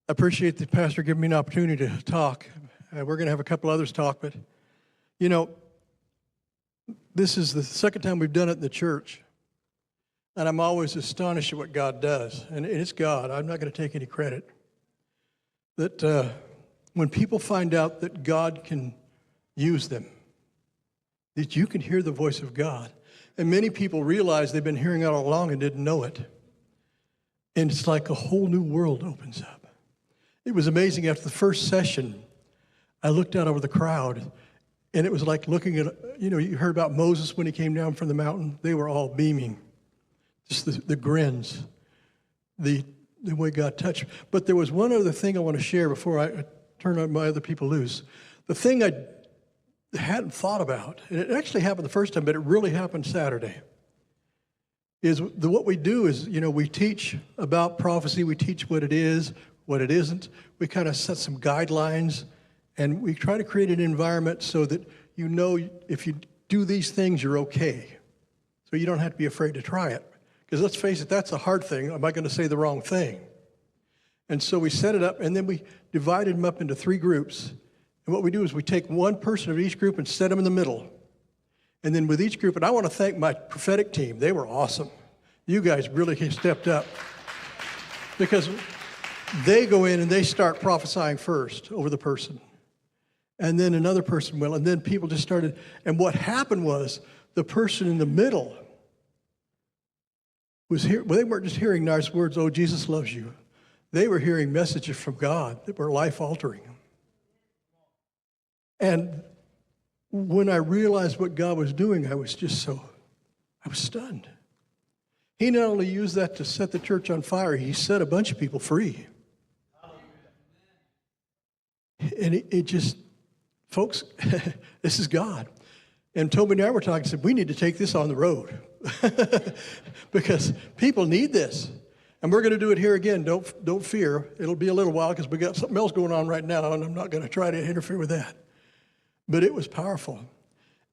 I appreciate the pastor giving me an opportunity to talk. We're going to have a couple others talk, but, you know, this is the second time we've done it in the church, and I'm always astonished at what God does, and it's God. I'm not going to take any credit. That when people find out that God can use them, that you can hear the voice of God, and many people realize they've been hearing it all along and didn't know it, and it's like a whole new world opens up. It was amazing. After the first session, I looked out over the crowd, and it was like looking at, you heard about Moses when he came down from the mountain. They were all beaming, just the grins, the way God touched. But there was one other thing I want to share before I turn my other people loose. The thing I hadn't thought about, and it actually happened the first time, but it really happened Saturday, is what we do is, we teach about prophecy. We teach what it is, what it isn't. We kind of set some guidelines, and we try to create an environment so that if you do these things, you're okay. So you don't have to be afraid to try it. Because let's face it, that's a hard thing. Am I going to say the wrong thing? And so we set it up, and then we divided them up into 3 groups. And what we do is we take one person of each group and set them in the middle. And then with each group, and I want to thank my prophetic team. They were awesome. You guys really stepped up. Because they go in and they start prophesying first over the person. And then another person will. And then people just started. And what happened was the person in the middle was here. Well, they weren't just hearing nice words, oh, Jesus loves you. They were hearing messages from God that were life-altering. And when I realized what God was doing, I was stunned. He not only used that to set the church on fire, he set a bunch of people free. And it just, folks, this is God. And Toby and I were talking, said, we need to take this on the road. Because people need this. And we're going to do it here again. Don't fear. It'll be a little while because we got something else going on right now, and I'm not going to try to interfere with that. But it was powerful.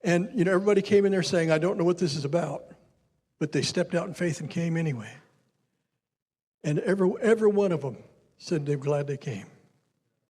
And, everybody came in there saying, I don't know what this is about. But they stepped out in faith and came anyway. And every one of them said they're glad they came.